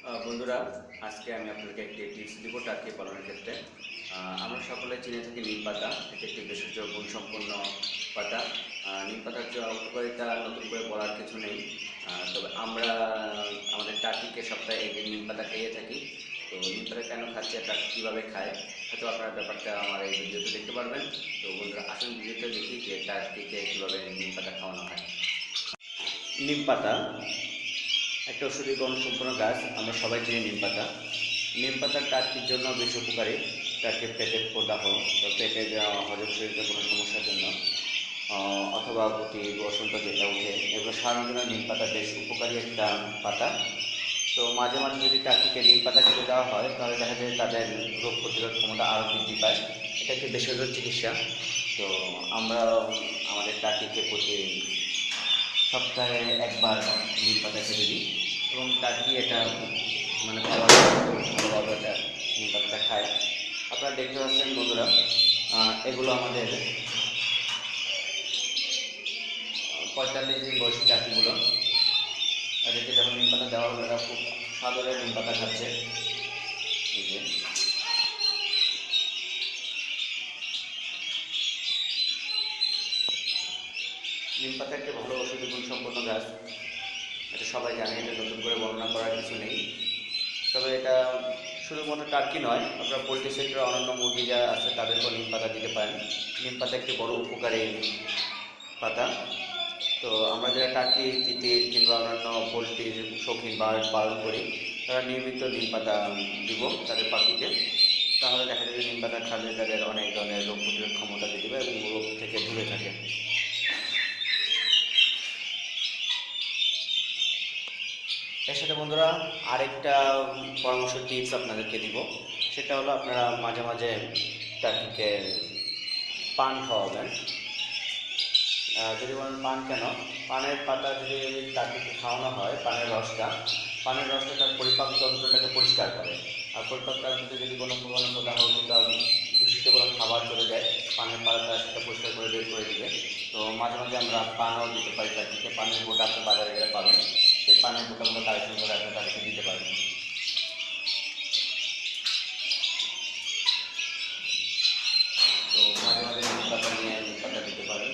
বন্ধুরা, আজকে আমি আপনাদেরকে একটি টিপস দিব টার্কি পালনের ক্ষেত্রে। আমরা সকলে চিনে থাকি নিম পাতা। এটি একটি ভেষজ গুণসম্পন্ন পাতা। নিম পাতার যে উপকারিতা নতুন করে বলার কিছু নেই। তবে আমরা আমাদের টার্কিকে সপ্তাহে একদিন নিম পাতা খেয়ে থাকি। তো নিম পাতা কেন খাচ্ছে, এটা কীভাবে খায়, হয়তো আপনারা ব্যাপারটা আমার এই ভিডিওতে দেখতে পারবেন। তো বন্ধুরা, আসুন ভিডিওতে দেখি যে টার্কিকে কীভাবে নিম পাতা খাওয়ানো হয়। নিম পাতা একটা ঔষধি গুণসম্পন্ন গাছ। আমরা সবাই চিনি নিম পাতা। নিম পাতা টার্কির জন্য বেশ উপকারী। টার্কির পেটের প্রদাহ বা পেটে হজম শরীরে কোনো সমস্যার জন্য অথবা অতি বসন্ত যেটা উঠে, এগুলো সারানোর জন্য নিম পাতা বেশ উপকারী একটা পাতা। তো মাঝে মাঝে যদি টার্কিকে নিম পাতা খেতে দেওয়া হয়, তাহলে দেখা যায় তাদের রোগ প্রতিরোধ ক্ষমতা আরও বৃদ্ধি পায়। এটা একটি ভেষজ চিকিৎসা। তো আমরা আমাদের টার্কিকে প্রতি সপ্তাহে একবার নিম পাতা খেতে দিই এবং টার্কি এটা ভালোভাবে এটা নিম পাতাটা খায়। আপনারা দেখতে পাচ্ছেন বন্ধুরা, এগুলো আমাদের 45 দিন বয়সী টার্কিগুলো। এদেরকে যখন নিম পাতা দেওয়া হলো, এরা খুব সাদরে নিম পাতা খাচ্ছে। এই যে নিম পাতা একটি ভালো ঔষধি গুণসম্পন্ন গাছ। এটা সবাই জানে, এটা নতুন করে বর্ণনা করার কিছু নেই। তবে এটা শুধুমাত্র টার্কি নয়, আপনার পোলট্রি সেক্টরে অন্যান্য মুরগি যারা আছে তাদেরকেও নিম পাতা দিতে পারেন। নিম পাতা একটি বড় উপকারী পাতা। তো আমরা যারা টার্কি, তিতির কিংবা অন্যান্য পোলট্রির শৌখিন বার্ড পালন করি, তারা নিয়মিত নিম পাতা দিব তাদের পাখিকে। তাহলে দেখা যায় যে নিম পাতা খালে তাদের অনেক ধরনের রোগ প্রতিরোধ ক্ষমতা বৃদ্ধি পায় এবং রোগ থেকে দূরে থাকে। এর সাথে বন্ধুরা আরেকটা পরামর্শ টিপস আপনাদেরকে দিব। সেটা হলো, আপনারা মাঝে মাঝে টার্কিকে পান খাওয়াবেন। যদি বলেন পান কেন, পানের পাতা যদি টার্কিকে খাওয়ানো হয়, পানের রসটা তার পরিপাক তন্ত্রটাকে পরিষ্কার করে। আর পরিপাক তন্ত্রতে যদি কোনো প্রদাহ কিংবা দূষিত কোনো খাবার চলে যায়, পানের পাতা সেটা পরিষ্কার করে বের করে দিবে। তো মাঝে মাঝে আমরা পানও দিতে পারি টার্কিকে। পানের গোটা আপনি বাজারে গেলে পাবেন, সেই পানের গোটাগুলো কালেকশন করে আপনি তাদেরকে দিতে পারবেন। তো মাঝে মাঝে নিম পাতা নিয়ে নিম পাতা দিতে পারেন।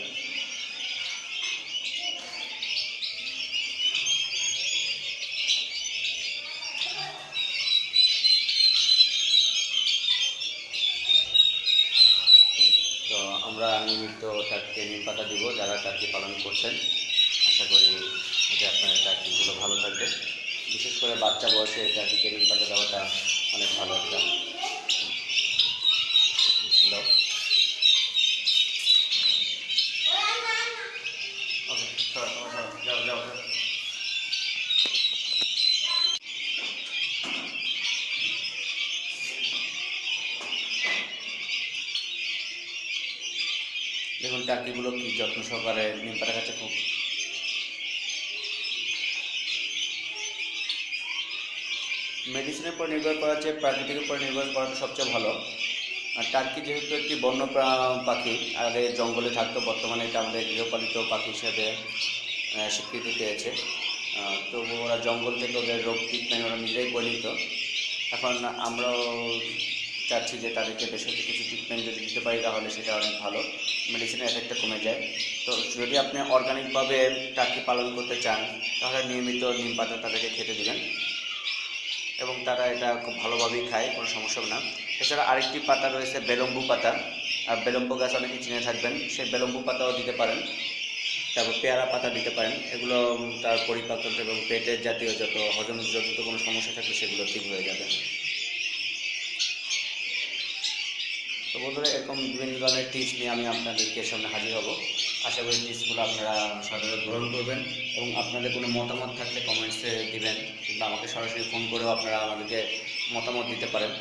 তো আমরা নিয়মিত টার্কিকে নিম পাতা দিব যারা টার্কি পালন করছেন। আশা করি যে আপনার টার্কিগুলো ভালো থাকবে। বিশেষ করে বাচ্চা বয়সে টার্কিকে নিম পাতা দেওয়াটা অনেক ভালো একটা ছিল। ওকে, যাও যাও। দেখুন টার্কিগুলো কি যত্ন সহকারে নিম পাতা খাচ্ছে। খুব মেডিসিনের উপর নির্ভর করার চেয়ে প্রাকৃতিক উপর নির্ভর করাটা সবচেয়ে ভালো। আর টার্কি যেহেতু একটি বন্য পাখি, আগে জঙ্গলে থাকতো, বর্তমানে এটা আমাদের গৃহপালিত পাখি হিসেবে স্বীকৃতি পেয়েছে। তবু ওরা জঙ্গল থেকে ওদের রোগ ট্রিটমেন্ট ওরা নিজেই করে নিত। এখন আমরাও চাচ্ছি যে তাদেরকে ভেষজ কিছু ট্রিটমেন্ট যদি দিতে পারি, তাহলে সেটা অনেক ভালো, মেডিসিনের এফেক্টটা কমে যায়। তো যদি আপনি অর্গানিকভাবে টার্কি পালন করতে চান, তাহলে নিয়মিত নিম পাতা তাদেরকে খেতে দিবেন এবং তারা এটা খুব ভালোভাবেই খায়, কোনো সমস্যা না। এছাড়া আরেকটি পাতা রয়েছে বেলম্বু পাতা। আর বেলম্বু গাছ অনেকে চিনে থাকবেন, সেই বেলম্বু পাতাও দিতে পারেন। তারপর পেয়ারা পাতা দিতে পারেন। এগুলো তার পরিপাকতন্ত্র এবং পেটের জাতীয় যত কোনো সমস্যা থাকলে সেগুলো ঠিক হয়ে যাবে। তো বন্ধুরা, এরকম বিভিন্ন ধরনের টিপস নিয়ে আমি আপনাদেরকে সামনে হাজির হব। আশা করি টিপসগুলো আপনারা সদরে গ্রহণ করবেন এবং আপনাদের কোনো মতামত থাকলে কমেন্টসে দিবেন, কিংবা আমাকে সরাসরি ফোন করেও আপনারা আমাদেরকে মতামত দিতে পারেন।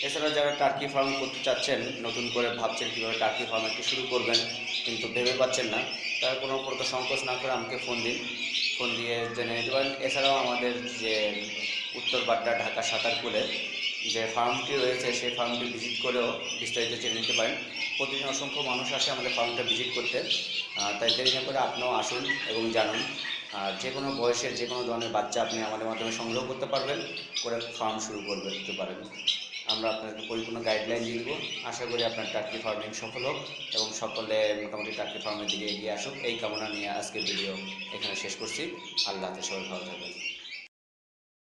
এছাড়া যারা টার্কি ফার্ম করতে চাচ্ছেন, নতুন করে ভাবছেন কীভাবে টার্কি ফার্ম একটু শুরু করবেন কিন্তু ভেবে পাচ্ছেন না, তারা কোনো প্রকার সংকোচ না করে আমাকে ফোন দিন। ফোন দিয়ে জেনে নিতে পারেন। এছাড়াও আমাদের যে উত্তর বাড্ডা ঢাকা সাঁতারপুলে যে ফার্মটি রয়েছে, সেই ফার্মটি ভিজিট করেও বিস্তারিত জেনে নিতে পারেন। প্রতিদিন অসংখ্য মানুষ আসে আমাদের ফার্মটা ভিজিট করতে। তাই দেরি না করে আপনিও আসুন এবং জানুন। আর যে কোনো বয়সের যে কোনো ধরনের বাচ্চা আপনি আমাদের মাধ্যমে সংগ্রহ করতে পারবেন, করে ফার্ম শুরু করতে পারেন। আমরা আপনাকে পরিপূর্ণ গাইডলাইন দিয়ে দেবো। আশা করি আপনার টার্কি ফার্মিং সফল হোক এবং সকলে মোটামুটি টার্কি ফার্মের দিকে এগিয়ে আসুক, এই কামনা নিয়ে আজকের ভিডিও এখানে শেষ করছি। আল্লাহ হাফেজ, সবাই ভালো থাকবেন।